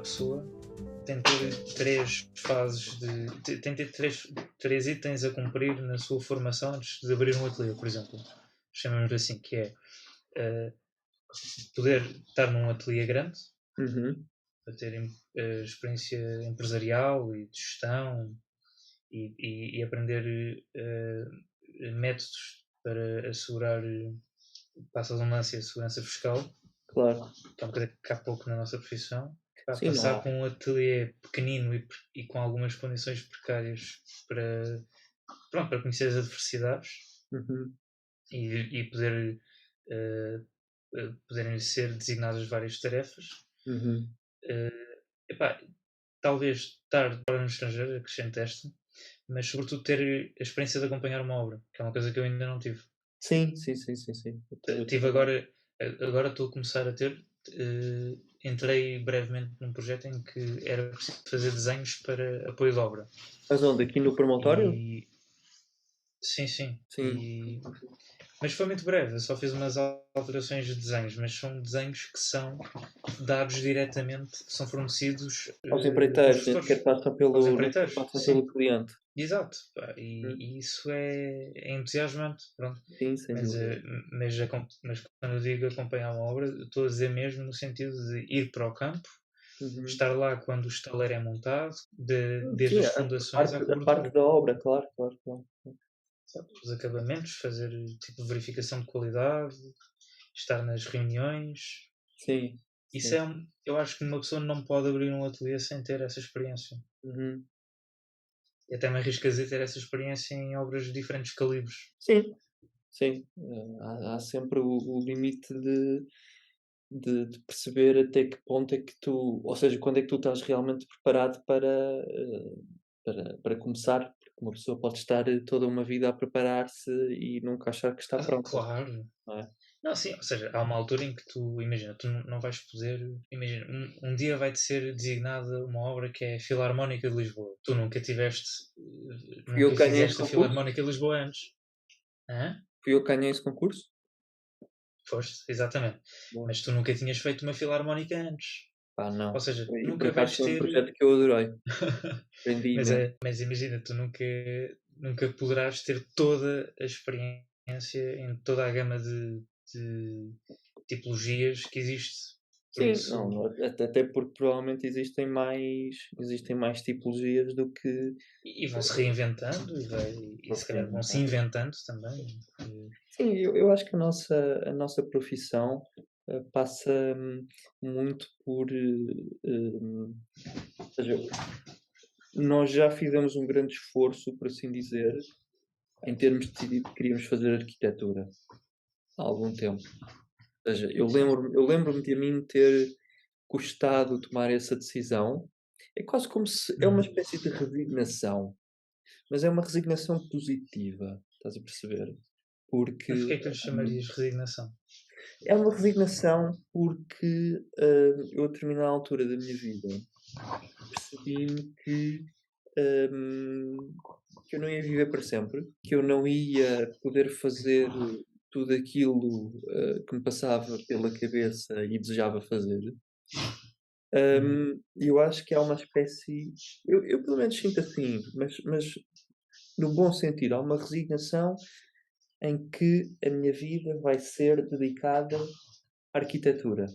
pessoa tem de ter 3 fases tem de ter 3 itens a cumprir na sua formação antes de abrir um ateliê, por exemplo. Chamamos assim, que é poder estar num ateliê grande, para ter experiência empresarial e de gestão e aprender métodos para assegurar, passa a redundância, a segurança fiscal. Claro. Que é uma coisa que há pouco na nossa profissão. Sim, Passar com um ateliê pequenino e com algumas condições precárias para conhecer as adversidades e poderem ser designadas várias tarefas. Talvez estar fora no estrangeiro, acrescente esta, mas sobretudo ter a experiência de acompanhar uma obra, que é uma coisa que eu ainda não tive. Sim. Tive agora estou a começar a ter. Entrei brevemente num projeto em que era preciso fazer desenhos para apoio de obra. Mas onde? Aqui no promontório? Sim. Mas foi muito breve, eu só fiz umas alterações de desenhos, mas são desenhos que são dados diretamente, que são fornecidos aos empreiteiros, nem sequer passam pelo cliente. Exato, e isso é entusiasmante, pronto. Sim, sem dúvida. Mas quando eu digo acompanhar uma obra, estou a dizer mesmo no sentido de ir para o campo, estar lá quando o estaleiro é montado, desde as fundações à cobertura. A parte da obra, claro. Os acabamentos, fazer tipo verificação de qualidade, estar nas reuniões. Sim. Isso eu acho que uma pessoa não pode abrir um ateliê sem ter essa experiência. E até me arrisco a dizer ter essa experiência em obras de diferentes calibres. Sim. Há sempre o limite de perceber até que ponto é que tu, ou seja, quando é que tu estás realmente preparado para começar, porque uma pessoa pode estar toda uma vida a preparar-se e nunca achar que está pronta. Claro. Não é? Não, sim, ou seja, há uma altura em que tu não vais poder, um dia vai-te ser designada uma obra que é a Filarmónica de Lisboa. Tu nunca fizeste a Filarmónica de Lisboa antes. Fui eu que ganhei esse concurso? Foste, exatamente. Bom. Mas tu nunca tinhas feito uma Filarmónica antes. Não. Ou seja, e nunca vais ter... um projeto que eu adorei. Aprendi mas imagina, tu nunca poderás ter toda a experiência em toda a gama de tipologias que existe. Sim, não, até porque provavelmente existem mais tipologias do que... E vão se reinventando e se calhar vão se inventando também. Sim, eu acho que a nossa profissão passa muito por... ou seja, nós já fizemos um grande esforço, por assim dizer, em termos decidido que queríamos fazer arquitetura há algum tempo. Ou seja, eu lembro-me de a mim ter custado tomar essa decisão. É quase como se... é uma espécie de resignação. Mas é uma resignação positiva, estás a perceber? Porque... Mas porquê é que lhe chamarias resignação? É uma resignação porque eu, a determinada altura da minha vida, percebi-me que eu não ia viver para sempre, que eu não ia poder fazer tudo aquilo que me passava pela cabeça e desejava fazer. Eu acho que há uma espécie... Eu pelo menos sinto assim, mas no bom sentido, há uma resignação em que a minha vida vai ser dedicada à arquitetura.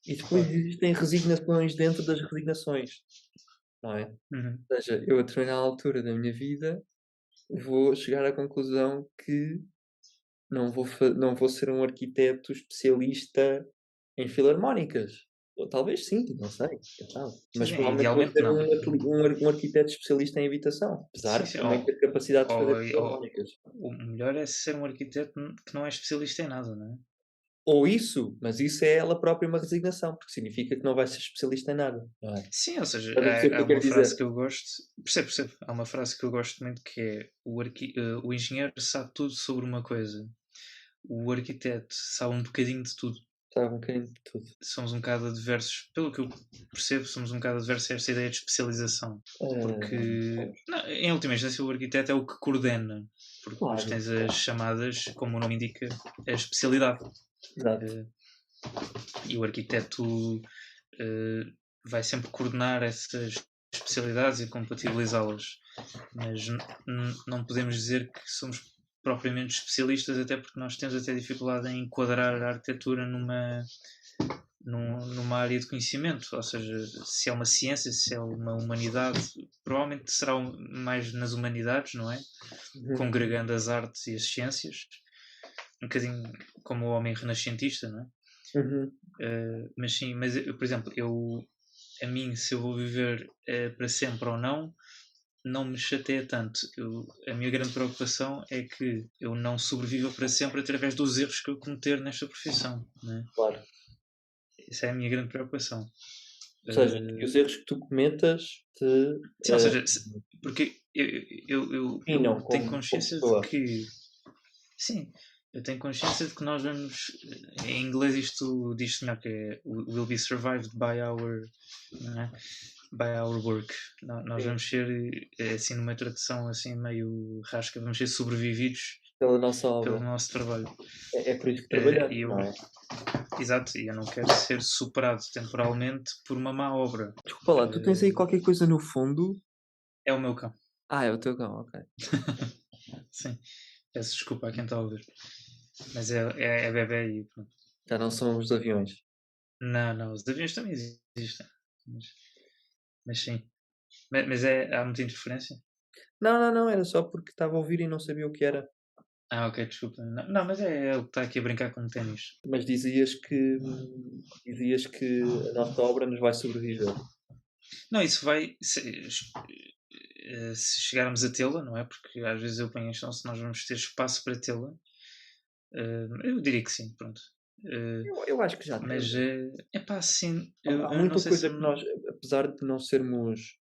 E depois existem resignações dentro das resignações, não é? Ou seja, eu a determinada altura da minha vida vou chegar à conclusão que não vou ser um arquiteto especialista em filarmónicas. Ou talvez sim, não sei. Mas provavelmente vou ser um arquiteto especialista em habitação, apesar de também ter capacidade de fazer filarmónicas. O melhor é ser um arquiteto que não é especialista em nada, não é? Ou isso, mas isso é ela própria uma resignação, porque significa que não vai ser especialista em nada. Não é? Sim, ou seja, há uma frase que eu gosto, percebo, há uma frase que eu gosto muito que é o engenheiro sabe tudo sobre uma coisa, o arquiteto sabe um bocadinho de tudo. Sabe um bocadinho de tudo. Somos um bocado adversos, pelo que eu percebo, somos um bocado adversos a esta ideia de especialização. Porque, em última instância, o arquiteto é o que coordena. Porque depois tens as chamadas, como o nome indica, a especialidade. Exato. E o arquiteto vai sempre coordenar essas especialidades e compatibilizá-las, mas não podemos dizer que somos propriamente especialistas, até porque nós temos até dificuldade em enquadrar a arquitetura numa área de conhecimento, ou seja, se é uma ciência, se é uma humanidade, provavelmente será mais nas humanidades, não é? Congregando as artes e as ciências, um bocadinho como o homem renascentista, não é? Mas sim, mas por exemplo, a mim, se eu vou viver para sempre ou não me chateia tanto. A minha grande preocupação é que eu não sobreviva para sempre através dos erros que eu cometer nesta profissão, não é? Claro. Essa é a minha grande preocupação. Ou seja, que os erros que tu cometas sim, ou seja, porque eu tenho consciência de que... Sim, eu tenho consciência de que nós vamos... Em inglês isto diz-se melhor, que é will be survived by our... Não é? By our work. Nós vamos ser, assim, numa tradução assim meio rasca, vamos ser sobrevividos pela nossa obra. Pelo nosso trabalho. É por isso que trabalhamos, não é? Exato, e eu não quero ser superado temporalmente por uma má obra. Desculpa lá, tu tens aí qualquer coisa no fundo? É o meu cão. Ah, é o teu cão, ok. Sim, peço desculpa a quem está a ouvir. Mas é bebê e pronto. Já não são os aviões. Não, os aviões também existem. Mas sim. Mas há muita interferência? Não, era só porque estava a ouvir e não sabia o que era. Ah, ok, desculpa. Não, mas é ele que está aqui a brincar com ténis. Mas dizias que a nossa obra nos vai sobreviver. Não, isso vai... Se chegarmos a tê-la, não é? Porque às vezes eu ponho a questão se nós vamos ter espaço para tê-la. Eu diria que sim, pronto. Eu acho que já mas temos. é pá, sim. Há muita coisa que nós, apesar de não sermos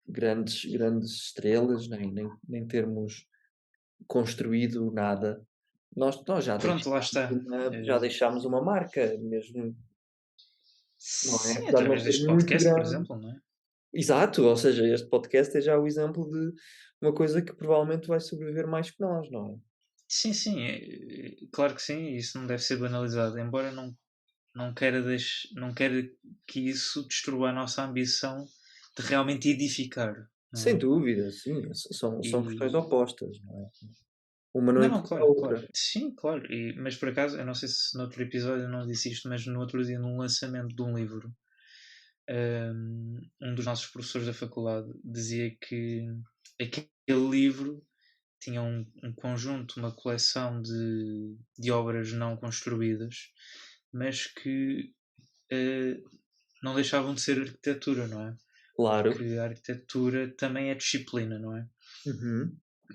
grandes estrelas, nem termos construído nada, nós já Pronto, lá está. já deixámos uma marca, mesmo. Não é? Sim, através deste podcast, por exemplo, não é? Exato, ou seja, este podcast é já o exemplo de uma coisa que provavelmente vai sobreviver mais que nós, não é? Sim, claro que sim, isso não deve ser banalizado, embora não queira que isso destrua a nossa ambição de realmente edificar. Sem dúvida, sim, são questões opostas, não é? Uma não implica a outra. Claro. Sim, claro. Mas por acaso, eu não sei se no outro episódio eu não disse isto, mas no outro dia, num lançamento de um livro, um dos nossos professores da faculdade dizia que aquele livro tinha um conjunto, uma coleção de obras não construídas, mas que não deixavam de ser arquitetura, não é? Claro. Porque a arquitetura também é disciplina, não é?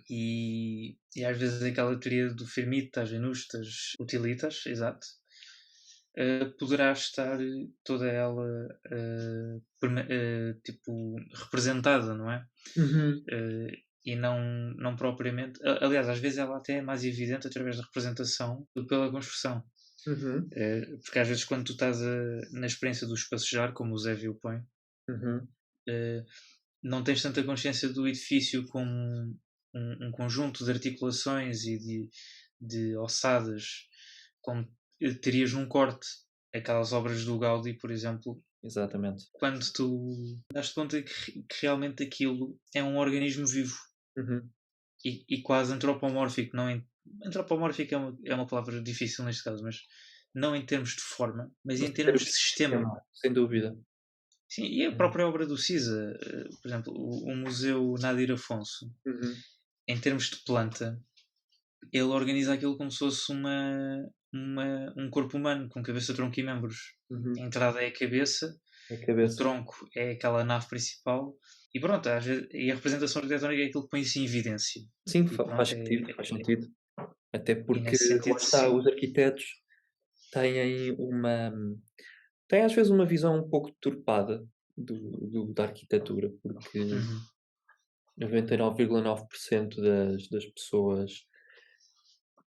E às vezes aquela teoria do firmitas, venustas, utilitas, exato, poderá estar toda ela tipo representada, não é? E não propriamente. Aliás, às vezes ela até é mais evidente através da representação do que pela construção. Porque às vezes quando tu estás na experiência do espacejar, como o Zé viu põe, não tens tanta consciência do edifício como um conjunto de articulações e de ossadas como terias num corte. Aquelas obras do Gaudí, por exemplo. Exatamente. Quando tu das conta que realmente aquilo é um organismo vivo. E quase antropomórfico. Antropomórfico é uma palavra difícil neste caso, mas não em termos de forma, mas em termos de sistema. Sem dúvida. Sim, e a própria obra do Cisa, por exemplo, o Museu Nadir Afonso, em termos de planta, ele organiza aquilo como se fosse um corpo humano, com cabeça, tronco e membros. A entrada é a cabeça, o tronco é aquela nave principal, e pronto, às vezes, e a representação arquitetónica é aquilo que põe-se em evidência. Sim, faz sentido. Até porque sentido, os arquitetos têm às vezes uma visão um pouco deturpada da arquitetura, porque 99,9% das pessoas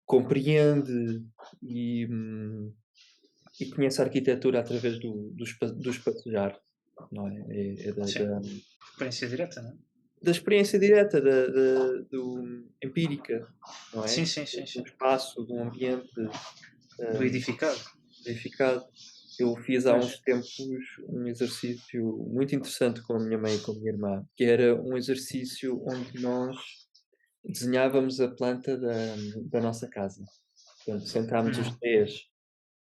compreende e conhece a arquitetura através do espacejar, não é? Da experiência direta, não é? Da experiência direta, do empírica, não é? Sim. Do espaço, do ambiente. Do edificado. Eu fiz há uns Pois. tempos um exercício muito interessante com a minha mãe e com a minha irmã, que era um exercício onde nós desenhávamos a planta da nossa casa. Portanto, sentámos os Hum, 3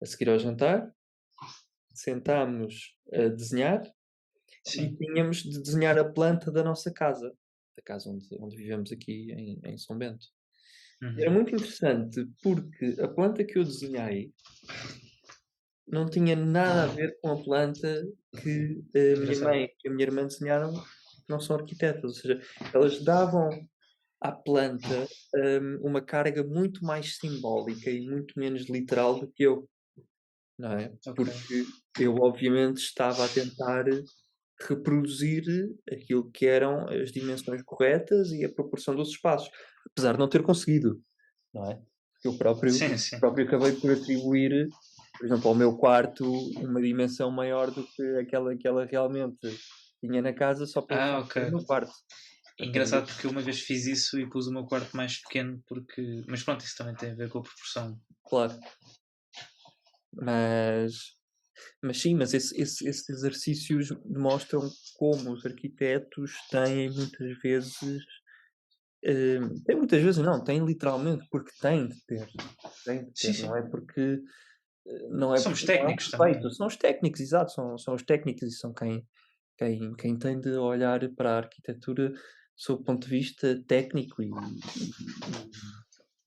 a seguir ao jantar, sentámos a desenhar e sim. tínhamos de desenhar a planta da nossa casa, da casa onde vivemos aqui em São Bento. Era Uhum. muito interessante porque a planta que eu desenhei não tinha nada a ver com a planta que a minha Engraçado. mãe e a minha irmã desenharam, que não são arquitetas, ou seja, elas davam à planta, uma carga muito mais simbólica e muito menos literal do que eu, não é? Ok. Porque eu obviamente estava a tentar reproduzir aquilo que eram as dimensões corretas e a proporção dos espaços, apesar de não ter conseguido, não é? Porque eu próprio Sim, sim. próprio acabei por atribuir, por exemplo, ao meu quarto uma dimensão maior do que aquela que ela realmente tinha na casa só pelo Ah, facto de ok. ser o meu quarto. Acabei Engraçado porque eu uma vez fiz isso e pus o meu quarto mais pequeno porque. Mas pronto, isso também tem a ver com a proporção. claro, mas sim, mas esses exercícios demonstram como os arquitetos têm muitas vezes, têm muitas vezes não, têm literalmente porque têm de Sim, ter, não sim. é porque não é Somos não é um técnicos defeito, também. são os técnicos, exato, são os técnicos e são quem tem de olhar para a arquitetura sob o ponto de vista técnico e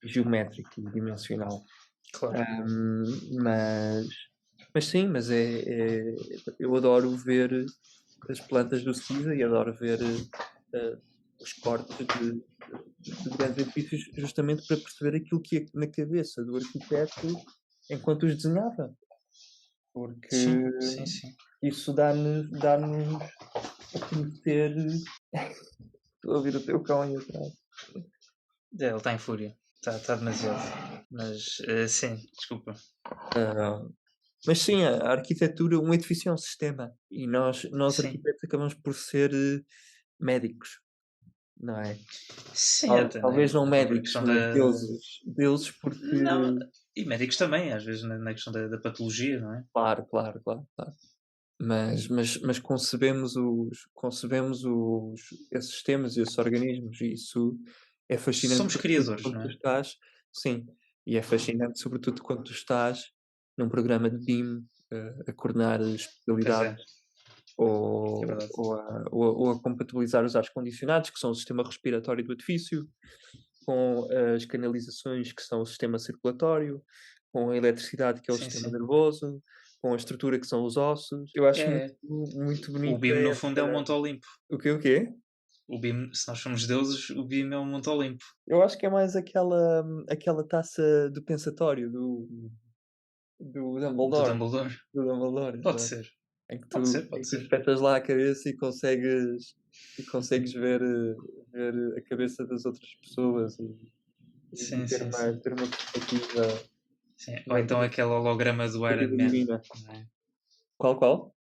geométrico e dimensional. Claro. Mas sim, mas eu adoro ver as plantas do SISA e adoro ver, eh, os cortes de grandes edifícios justamente para perceber aquilo que ia na cabeça do arquiteto enquanto os desenhava, porque Sim, sim, sim. isso dá-nos a conhecer. Estou a ouvir o teu cão aí atrás. É, ele está em fúria. Está demasiado. Mas sim, desculpa. Ah, mas sim, a arquitetura, um edifício é um sistema e nós Sim. arquitetos acabamos por ser, médicos, não é? Sim, até, Talvez né? não A própria médicos, questão mas da. deuses porque Não, e médicos também, às vezes na questão da patologia, não é? claro, claro, claro, claro. Mas concebemos esses sistemas e esses organismos e isso é fascinante Somos sobretudo criadores, quando não tu é? estás sim, e é fascinante sobretudo quando tu estás num programa de BIM, a coordenar Pois é, especialidades é ou verdade. ou a compatibilizar os ar-condicionados, que são o sistema respiratório do edifício, com as canalizações, que são o sistema circulatório, com a eletricidade, que é o Sim, sistema sim. nervoso, com a estrutura, que são os ossos. Eu acho É, muito o bonita BIM no fundo é um essa Monte Olimpo. o quê? O BIM, se nós somos deuses, o BIM é um Monte Olimpo. Eu acho que é mais aquela taça do pensatório do Do Dumbledore. Dumbledore. Do Dumbledore, Pode exato. ser. Em que Pode tu ser, pode ser. espetas lá a cabeça e consegues ver, ver a cabeça das outras pessoas e Sim, ter sim, sim. uma perspectiva Sim. Ou uma então aquele holograma do Iron perspectiva Man, divina. não é? Qual?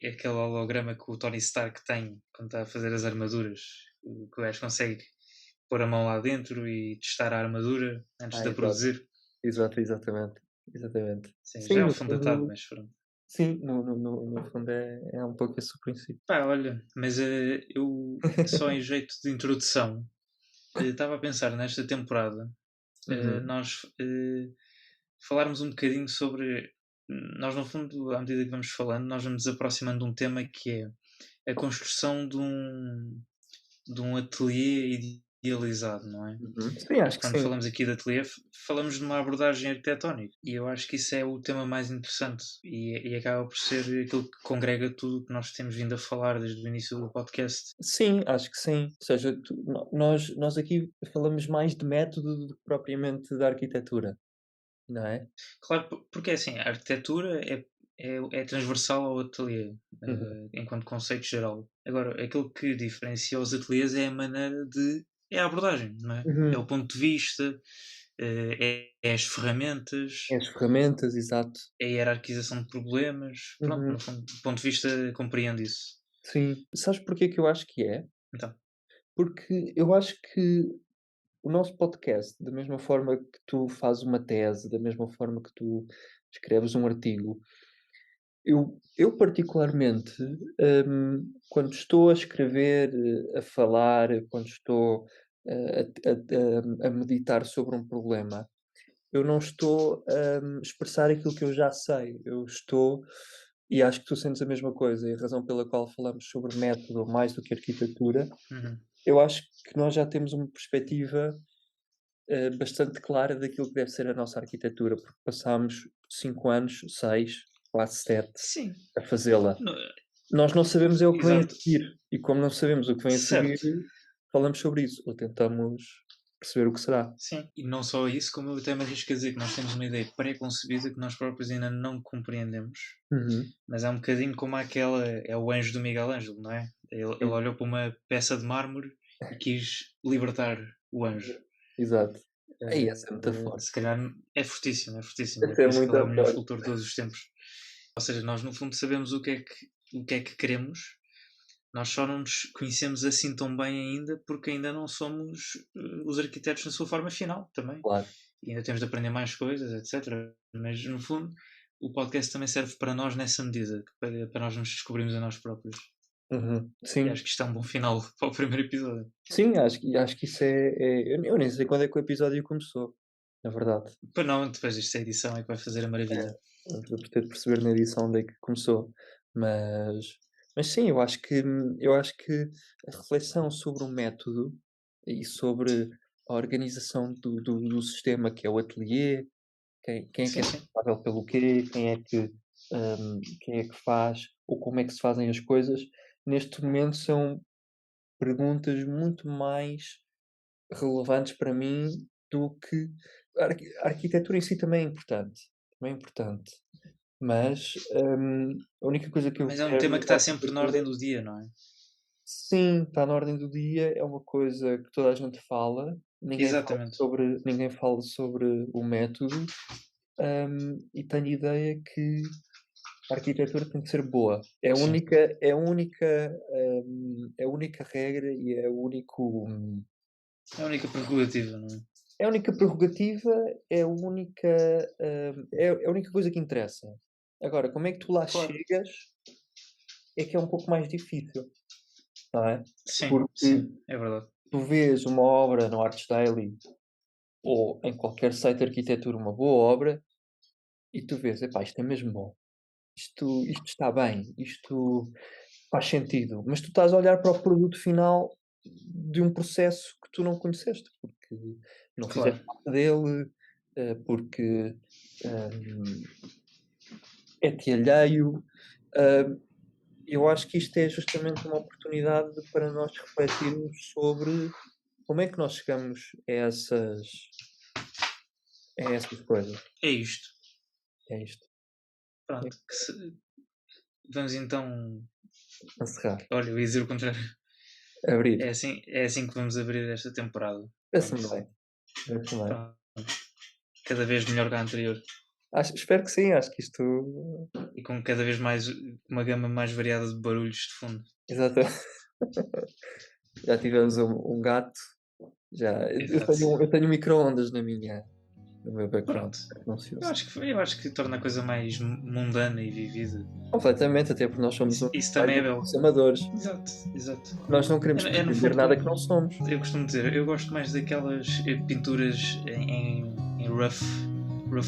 É aquele holograma que o Tony Stark tem quando está a fazer as armaduras. Que o gajo consegue pôr a mão lá dentro e testar a armadura antes de a Exato. produzir. Exatamente. Exatamente. Sim, já Sim, é um no fundo datado, fundo mas pronto. sim, no fundo é um pouco esse o princípio. Pá, olha, mas eu só em jeito de introdução estava a pensar nesta temporada Uhum. nós falarmos um bocadinho sobre. Nós, no fundo, à medida que vamos falando, nós vamos nos aproximando de um tema que é a construção de um ateliê idealizado, não é? Uhum. Sim, E acho que quando sim. falamos aqui de ateliê, falamos de uma abordagem arquitetónica. E eu acho que isso é o tema mais interessante e acaba por ser aquilo que congrega tudo o que nós temos vindo a falar desde o início do podcast. Sim, acho que sim. Ou seja, nós aqui falamos mais de método do que propriamente da arquitetura, não é? Claro, porque é assim, a arquitetura é transversal ao ateliê, Uhum. enquanto conceito geral. Agora, aquilo que diferencia os ateliês é a maneira de. É a abordagem, não é? É o Uhum. ponto de vista, é as ferramentas, É as ferramentas, exato. é a hierarquização de problemas. Pronto, no Uhum. fundo, do ponto de vista, compreendo isso. Sim. Sabes porquê que eu acho que é? Então, Porque eu acho que o nosso podcast, da mesma forma que tu fazes uma tese, da mesma forma que tu escreves um artigo, eu particularmente, quando estou a escrever, a falar, quando estou a meditar sobre um problema, eu não estou a expressar aquilo que eu já sei. Eu estou, e acho que tu sentes a mesma coisa, e a razão pela qual falamos sobre método mais do que arquitetura, eu acho que nós já temos uma perspectiva bastante clara daquilo que deve ser a nossa arquitetura, porque passámos 5 anos, 6, quase 7, Sim. a fazê-la. No- Nós não sabemos o que vem a Exato. seguir, e como não sabemos o que vem a seguir, Certo. falamos sobre isso, ou tentamos perceber o que será. Sim. E não só isso, como eu até me arrisco a dizer que nós temos uma ideia pré-concebida que nós próprios ainda não compreendemos. Mas é um bocadinho como aquela, é o anjo do Miguel Ângelo, não é? Ele olhou para uma peça de mármore e quis libertar o anjo. Exato. Essa é muito forte. Se calhar é fortíssimo, é fortíssimo. Essa é por isso que muito ele é o melhor forte. escultor de todos os tempos. Ou seja, nós no fundo sabemos o que é que queremos, nós só não nos conhecemos assim tão bem ainda porque ainda não somos os arquitetos na sua forma final também. Claro. E ainda temos de aprender mais coisas, etc. Mas no fundo o podcast também serve para nós nessa medida, para nós nos descobrirmos a nós próprios. Sim. E acho que isto é um bom final para o primeiro episódio. Sim, acho que isso eu nem sei quando é que o episódio começou, na verdade. Para não, depois disto a edição é que vai fazer a maravilha. Vamos ter de perceber na edição onde é que começou. Mas sim, eu acho que a reflexão sobre o método e sobre a organização do sistema que é o ateliê, quem é que é responsável pelo quê, quem é que faz, ou como é que se fazem as coisas, neste momento são perguntas muito mais relevantes para mim do que a arquitetura em si também é importante, mas a única coisa que eu Mas é um quero tema que da está sempre na ordem arquitetura, do dia, não é? sim, está na ordem do dia, é uma coisa que toda a gente fala, Exatamente. ninguém fala sobre o método, e tenho a ideia que a arquitetura tem que ser boa. É a Sim. única, é a única, é a única regra e é o único. É a única prerrogativa, não é? É a única prerrogativa, é a única, é a única coisa que interessa. Agora, como é que tu lá Claro. chegas é que é um pouco mais difícil, não é? Sim, Porque sim, é verdade. tu vês uma obra no Arts Daily ou em qualquer site de arquitetura, uma boa obra, e tu vês, epá, isto é mesmo bom. Isto está bem, isto faz sentido. Mas tu estás a olhar para o produto final de um processo que tu não conheceste, porque não Claro. fizeste parte dele, porque é-te alheio. Eu acho que isto é justamente uma oportunidade para nós refletirmos sobre como é que nós chegamos a essas coisas. É isto. É isto. Pronto. Vamos então Encerrar. Olha, eu ia dizer o contrário. Abrir. É assim que vamos abrir esta temporada. Parece-me bem. Pronto. Cada vez melhor que a anterior. Espero que sim, acho que isto. E com cada vez mais uma gama mais variada de barulhos de fundo. Exato. Já tivemos um gato. Eu tenho micro-ondas no meu background. Eu acho que torna a coisa mais mundana e vivida. Completamente, até porque nós somos isso também é belo. amadores. Exato. Nós não queremos dizer nada que não somos. Eu costumo dizer, eu gosto mais daquelas pinturas em rough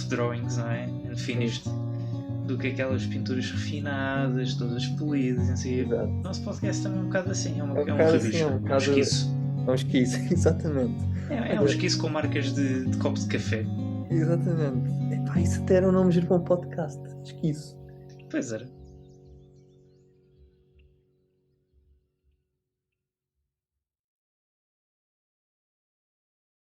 drawings, não é? And finished, do que aquelas pinturas refinadas, todas polidas, assim. O nosso podcast também é um bocado assim, é um rabicho, é um esquiço. É um esquiço, exatamente. É um esquiço com marcas de copo de café. Exatamente. Epá, isso até era um nome giro para um podcast. Esquiço. Pois era.